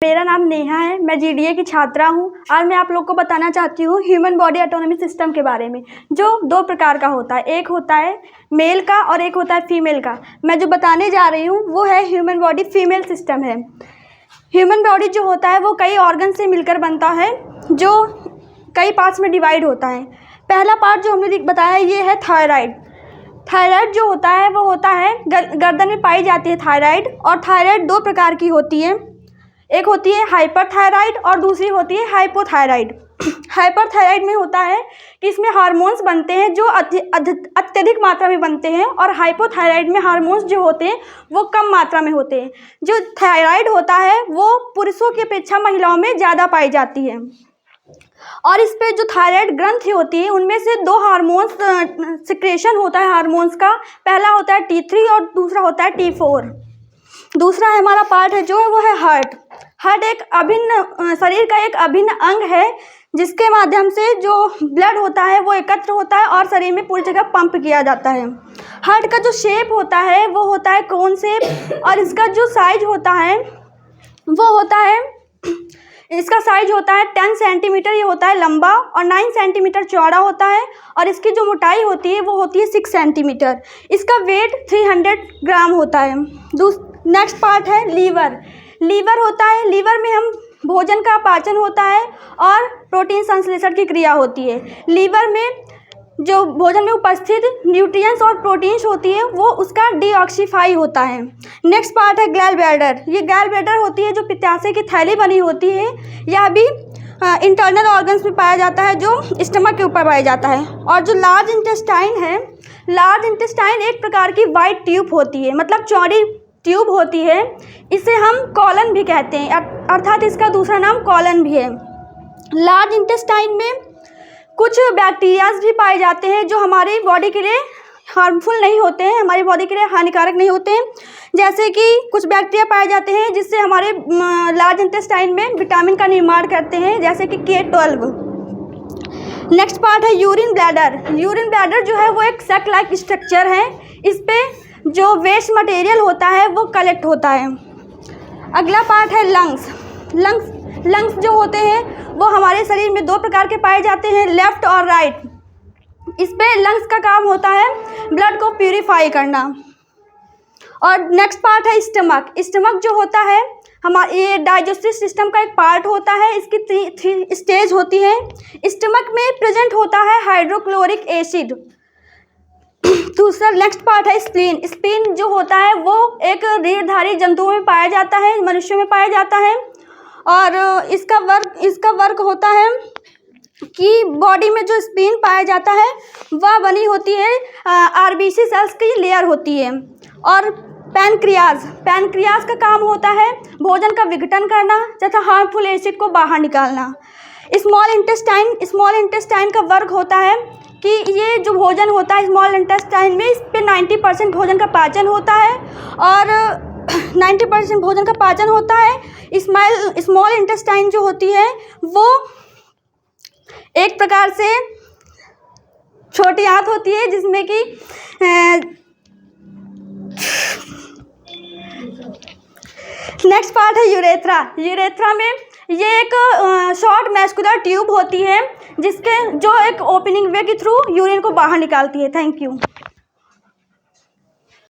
मेरा नाम नेहा है। मैं जीडीए की छात्रा हूँ। आज मैं आप लोग को बताना चाहती हूँ ह्यूमन बॉडी ऑटोनॉमी सिस्टम के बारे में, जो दो प्रकार का होता है। एक होता है मेल का और एक होता है फीमेल का। मैं जो बताने जा रही हूँ वो है ह्यूमन बॉडी फीमेल सिस्टम है। ह्यूमन बॉडी जो होता है वो कई ऑर्गन से मिलकर बनता है, जो कई पार्ट्स में डिवाइड होता है। पहला पार्ट जो हमने बताया ये है थायराइड। थायराइड जो होता है वो होता है गर्दन में पाई जाती है थायराइड। और थायराइड दो प्रकार की होती है, एक होती है हाइपरथायराइड और दूसरी होती है हाइपोथायराइड। हाइपरथायराइड में होता है कि इसमें हार्मोन्स बनते हैं जो अत्यधिक मात्रा में बनते हैं, और हाइपोथायराइड में हार्मोन्स जो होते हैं वो कम मात्रा में होते हैं। जो थायराइड होता है वो पुरुषों की अपेक्षा महिलाओं में ज़्यादा पाई जाती है। और इस पे जो थायराइड ग्रंथि होती है उनमें से दो हार्मोन्स सिक्रेशन होता है हार्मोन्स का। पहला होता है T3 और दूसरा होता है T4। दूसरा हमारा पार्ट है जो है वो है हार्ट। हार्ट एक अभिन्न शरीर का एक अभिन्न अंग है, जिसके माध्यम से जो ब्लड होता है वो एकत्र होता है और शरीर में पूरी जगह पंप किया जाता है। हार्ट का जो शेप होता है वो होता है कोन शेप, और इसका जो साइज होता है वो होता है, इसका साइज होता है 10 सेंटीमीटर ये होता है लंबा, और 9 सेंटीमीटर चौड़ा होता है, और इसकी जो मोटाई होती है वो होती है 6 सेंटीमीटर। इसका वेट 300 ग्राम होता है। नेक्स्ट पार्ट है लीवर। लीवर होता है, लीवर में हम भोजन का पाचन होता है और प्रोटीन संश्लेषण की क्रिया होती है। लीवर में जो भोजन में उपस्थित न्यूट्रिएंट्स और प्रोटीन्स होती है वो उसका डीऑक्सीफाई होता है। नेक्स्ट पार्ट है गैल ब्लैडर। ये गैल ब्लैडर होती है जो पित्ताशय की थैली बनी होती है। यह भी इंटरनल ऑर्गन्स में पाया जाता है, जो स्टमक के ऊपर पाया जाता है। और जो लार्ज इंटेस्टाइन है, लार्ज इंटेस्टाइन एक प्रकार की वाइट ट्यूब होती है, मतलब चौड़ी ट्यूब होती है। इसे हम कॉलन भी कहते हैं, अर्थात इसका दूसरा नाम कॉलन भी है। लार्ज इंटेस्टाइन में कुछ बैक्टीरियाज भी पाए जाते हैं जो हमारी बॉडी के लिए हार्मफुल नहीं होते हैं, हमारी बॉडी के लिए हानिकारक नहीं होते हैं। जैसे कि कुछ बैक्टीरिया पाए जाते हैं जिससे हमारे लार्ज इंटेस्टाइन में विटामिन का निर्माण करते हैं, जैसे कि K12। नेक्स्ट पार्ट है यूरिन ब्लैडर। यूरिन ब्लैडर जो है वो एक सैक लाइक स्ट्रक्चर है। इस पे जो वेस्ट मटेरियल होता है वो कलेक्ट होता है। अगला पार्ट है लंग्स। लंग्स जो होते हैं वो हमारे शरीर में दो प्रकार के पाए जाते हैं, लेफ्ट और राइट। इस पे लंग्स का काम होता है ब्लड को प्यूरिफाई करना। और नेक्स्ट पार्ट है स्टमक। स्टमक जो होता है हमारे ये डाइजेस्टिव सिस्टम का एक पार्ट होता है। इसकी 3 स्टेज होती है। स्टमक में प्रेजेंट होता है हाइड्रोक्लोरिक एसिड। दूसरा नेक्स्ट पार्ट है स्प्लीन। स्प्लीन जो होता है वो एक रीढ़धारी जंतुओं में पाया जाता है, मनुष्यों में पाया जाता है। और इसका वर्क होता है कि बॉडी में जो स्प्लीन पाया जाता है वह बनी होती है आरबीसी सेल्स की लेयर होती है। और पैनक्रियाज का काम होता है भोजन का विघटन करना तथा हार्मफुल एसिड को बाहर निकालना। स्मॉल इंटेस्टाइन का वर्क होता है कि ये जो भोजन होता है स्मॉल इंटेस्टाइन में, इस पे 90% भोजन का पाचन होता है, और 90% भोजन का पाचन होता है। स्मॉल इंटेस्टाइन जो होती है वो एक प्रकार से छोटी आंत होती है, जिसमें कि नेक्स्ट पार्ट है यूरेथ्रा। यूरेथ्रा में ये एक शॉर्ट मैस्कुलर ट्यूब होती है, जिसके जो एक ओपनिंग वे के थ्रू यूरिन को बाहर निकालती है। Thank you.